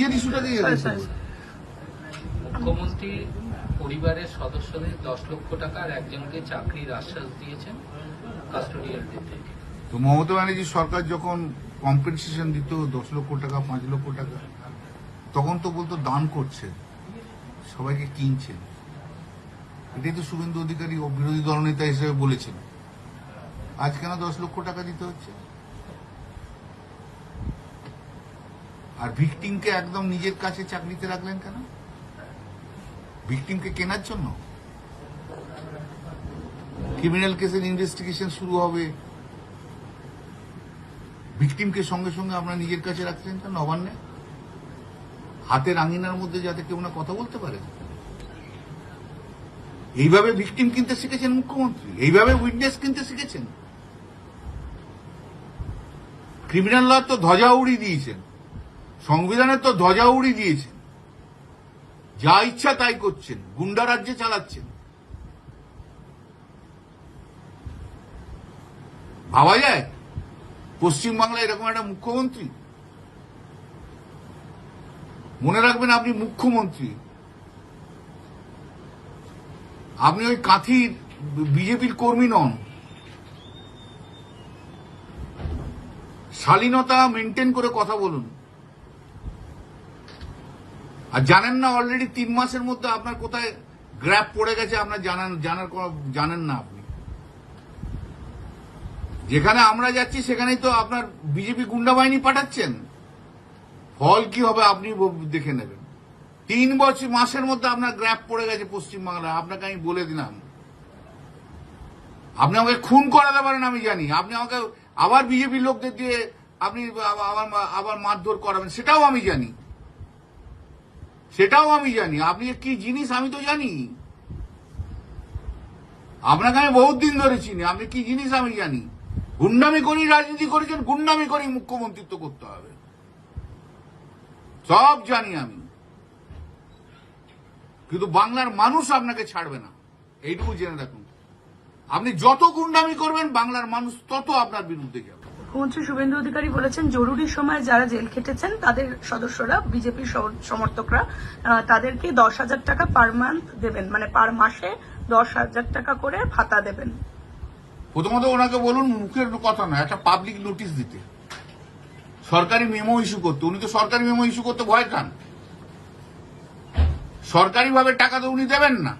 নিজের ইস্যুটাকে মুখ্যমন্ত্রী পরিবারের সদস্যদের 10 লক্ষ টাকা আর একজনকে চাকরির আশ্বাস দিয়েছেন কাস্টোডিয়াল দিতে। তো মমতা ব্যানার্জি সরকার যখন কম্পেনসেশন দিত 10 লক্ষ টাকা 5 লক্ষ টাকা, তখন তো বলতো দান করছেন, সবাইকে কিনছেন। এটাই তো শুভেন্দু অধিকারী বিরোধী দলনেতা হিসেবে বলেছেন। আজ কেন 10 লক্ষ টাকা দিতে হচ্ছে? আর ভিকটিমকে একদম নিজের কাছে চাকরিতে রাখলেন কেন? ভিকটিমকে কেনার জন্য? ক্রিমিনাল কেসের ইনভেস্টিগেশন শুরু হবে, ভিকটিমকে সঙ্গে সঙ্গে আপনারা নিজের কাছে রাখছেন কেন? নবান্নে হাতের আঙিনার মধ্যে যাতে কেউ না কথা বলতে পারে। এইভাবে ভিকটিম কিনতে শিখেছেন মুখ্যমন্ত্রী, এইভাবে উইটনেস কিনতে শিখেছেন। ক্রিমিনাল ল তো ধ্বজা উড়িয়ে দিয়েছেন, সংবিধানের তো ধ্বজা উড়িয়ে দিয়েছেন, যা ইচ্ছা তাই করছেন, গুন্ডা রাজ্যে চালাচ্ছেন। ভাবা যায় পশ্চিমবাংলায় এরকম একটা মুখ্যমন্ত্রী? মনে রাখবেন, আপনি মুখ্যমন্ত্রী, আপনি ওই কাঁথির বিজেপির কর্মী নন। শালীনতা মেনটেন করে কথা বলুন। আর জানেন না অলরেডি 3 মাসের মধ্যে আপনার কোথায় গ্র্যাপ পড়ে গেছে, আপনার জানেন না। আপনি যেখানে আমরা যাচ্ছি সেখানেই তো আপনার বিজেপি গুন্ডা বাহিনী পাঠাচ্ছেন। ফল কি হবে আপনি দেখে নেবেন। 3 মাসের মধ্যে আপনার গ্র্যাপ পড়ে গেছে পশ্চিমবাংলায়। আপনাকে আমি বলে দিলাম, আপনি আমাকে খুন করাতে পারেন আমি জানি। আপনি আমাকে আবার বিজেপি লোকদের দিয়ে আপনি আবার মারধর করাবেন, সেটাও আমি জানি। আপনি কি জিনিস আমি তো জানি। আপনাকে আমি বহুত দিন ধরে চিনি, আপনি কি জিনিস আমি জানি। গুন্ডামি করি রাজনীতি করেছেন, গুন্ডামি করি মুখ্যমন্ত্রিত্ব করতে হবে, সব জানি আমি। কিন্তু বাংলার মানুষ আপনাকে ছাড়বে না, এইটুকু জেনে রাখুন। আপনি যত গুন্ডামি করবেন বাংলার মানুষ তত আপনার বিরুদ্ধে যাবে। মুখ্যমন্ত্রী শুভেন্দু অধিকারী বলেছেন, জরুরি সময়ে যারা জেল খেটেছেন তাদের সদস্যরা, বিজেপির সমর্থকরা, তাদেরকে 10,000 টাকা পার মান্থ দেবেন, মানে পার মাসে 10,000 টাকা করে ভাতা দেবেন। প্রথমত ওনাকে বলুন মুখের কথা নয়, একটা পাবলিক নোটিশ দিতে, সরকারি মেমো ইস্যু করতে। উনি তো সরকারি মেমো ইস্যু করতে ভয় খান। সরকারি ভাবে টাকা তো উনি দেবেন না।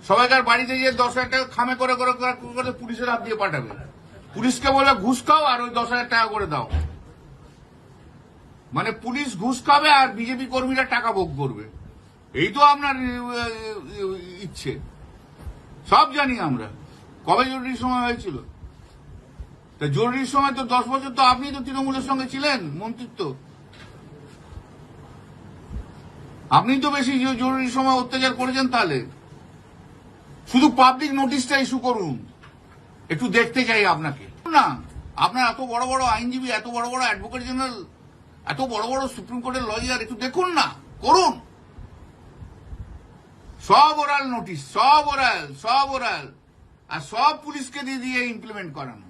সবাইকার বাড়িতে গিয়ে 10,000 টাকা খামে করে পুলিশের হাত দিয়ে পাঠাবে। পুলিশকে বলে ঘুষ খাও আর ওই 10,000 টাকা করে দাও। মানে পুলিশ ঘুষ খাবে আর বিজেপি কর্মীরা টাকা ভোগ করবে। এই তো আপনার ইচ্ছে। সব জানি আমরা। কবে জরুরি সময় হয়েছিল? তা জরুরি সময় তো 10 বছর তো আপনি তো তৃণমূলের সঙ্গে ছিলেন, মন্ত্রিত্ব। আপনি তো বেশি জরুরি সময় অত্যাচার করেছেন। তাহলে শুধু পাবলিক নোটিশটা ইস্যু করুন, একটু দেখতে চাই আপনাকে। না, আপনার এত বড় বড় আইনজীবী, এত বড় বড় অ্যাডভোকেট জেনারেল, এত বড় বড় সুপ্রিম কোর্টের লয়ার, একটু দেখুন না, করুন। সব ওরাল নোটিশ, সব ওরাল, আর সব পুলিশকে দিয়ে ইমপ্লিমেন্ট করানো।